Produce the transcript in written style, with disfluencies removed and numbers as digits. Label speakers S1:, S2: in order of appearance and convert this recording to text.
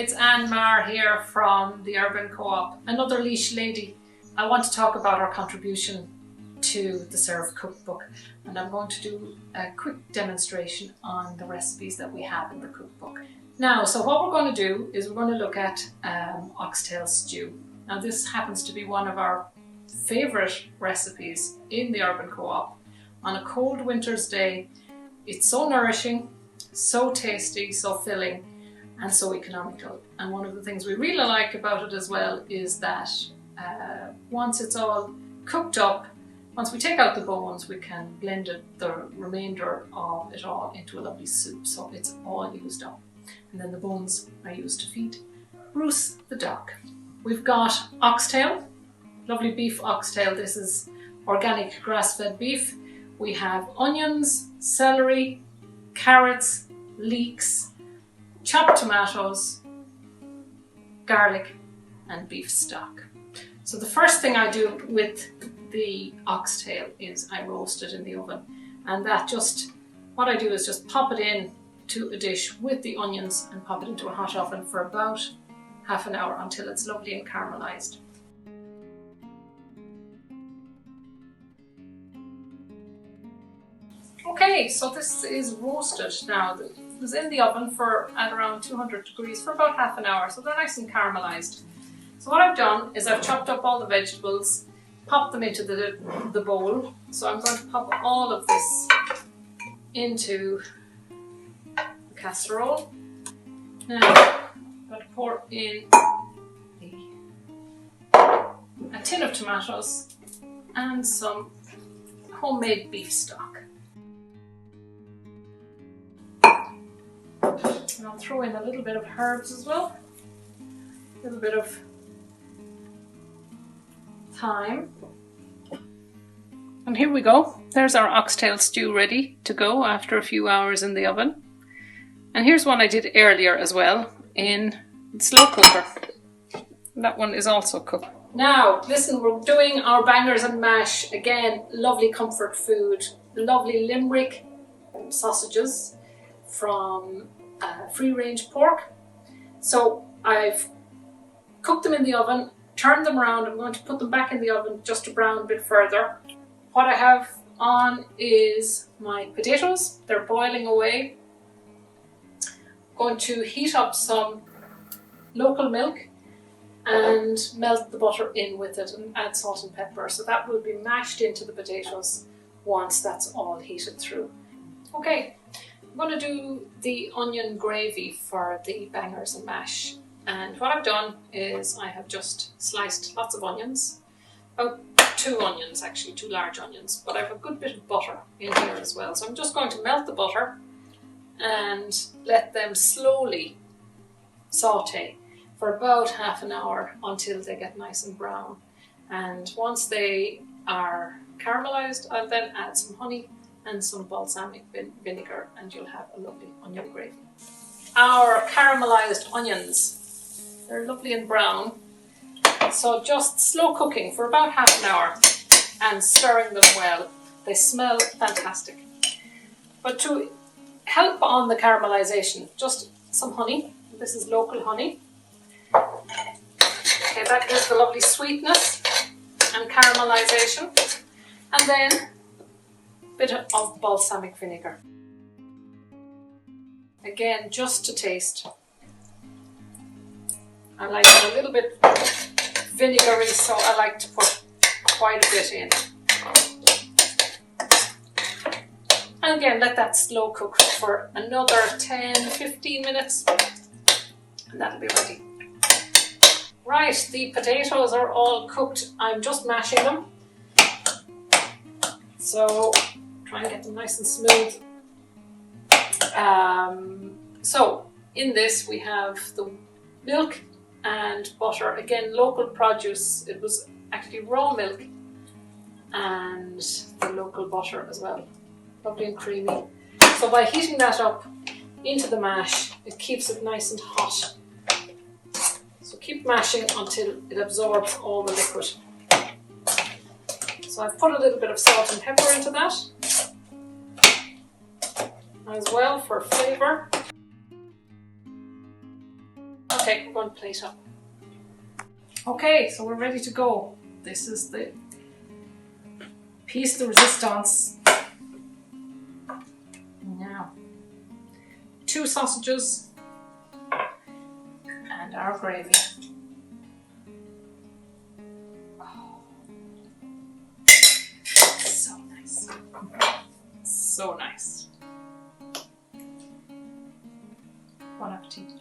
S1: it's Maher here from the Urban Co-op, another Leash lady. I want to talk about our contribution to the SERVE'd Cookbook, and I'm going to do a quick demonstration on the recipes that we have in the cookbook. Now, so what we're going to do is we're going to look at oxtail stew. Now this happens to be one of our favourite recipes in the Urban Co-op. On a cold winter's day, it's so nourishing, so tasty, so filling, and so economical. And one of the things we really like about it as well is that once it's all cooked up, once we take out the bones, we can blend the remainder of it all into a lovely soup, so it's all used up. And then the bones are used to feed Bruce the dog. We've got oxtail, lovely beef oxtail. This is organic grass-fed beef. We have onions, celery, carrots, leeks, chopped tomatoes, garlic, and beef stock. So the first thing I do with the oxtail is I roast it in the oven, and what I do is just pop it in to a dish with the onions and pop it into a hot oven for about half an hour until it's lovely and caramelized. Okay, so this is roasted now. It was in the oven at around 200 degrees for about half an hour, so they're nice and caramelized. So what I've done is I've chopped up all the vegetables, popped them into the bowl. So I'm going to pop all of this into the casserole. Now I'm going to pour in a tin of tomatoes and some homemade beef stock. And I'll throw in a little bit of herbs as well, a little bit of thyme. And here we go. There's our oxtail stew ready to go after a few hours in the oven. And here's one I did earlier as well in the slow cooker. That one is also cooked. Now, listen, we're doing our bangers and mash. Again, lovely comfort food, lovely Limerick sausages from free-range pork. So I've cooked them in the oven, turned them around. I'm going to put them back in the oven just to brown a bit further. What I have on is my potatoes. They're boiling away. I'm going to heat up some local milk and melt the butter in with it and add salt and pepper. So that will be mashed into the potatoes once that's all heated through. Okay, I'm going to do the onion gravy for the bangers and mash. And what I've done is I have just sliced lots of onions, about 2 onions actually, 2 large onions, but I have a good bit of butter in here as well. So I'm just going to melt the butter and let them slowly saute for about half an hour until they get nice and brown. And once they are caramelized, I'll then add some honey and some balsamic vinegar, and you'll have a lovely onion gravy. Our caramelized onions, they're lovely and brown, so just slow cooking for about half an hour and stirring them well. They smell fantastic. But to help on the caramelization, just some honey. This is local honey. Okay, that gives the lovely sweetness and caramelization. And then bit of balsamic vinegar. Again, just to taste. I like it a little bit vinegary, so I like to put quite a bit in. And again, let that slow cook for another 10-15 minutes, and that'll be ready. Right, the potatoes are all cooked. I'm just mashing them. So try and get them nice and smooth. So in this we have the milk and butter. Again, local produce. It was actually raw milk and the local butter as well. Lovely and creamy. So by heating that up into the mash, it keeps it nice and hot. So keep mashing until it absorbs all the liquid. So I've put a little bit of salt and pepper into that as well for flavour. Okay, take one plate up. Okay, so we're ready to go. This is the piece de resistance. Now, 2 sausages and our gravy. Oh, so nice. So nice. Bon appetit.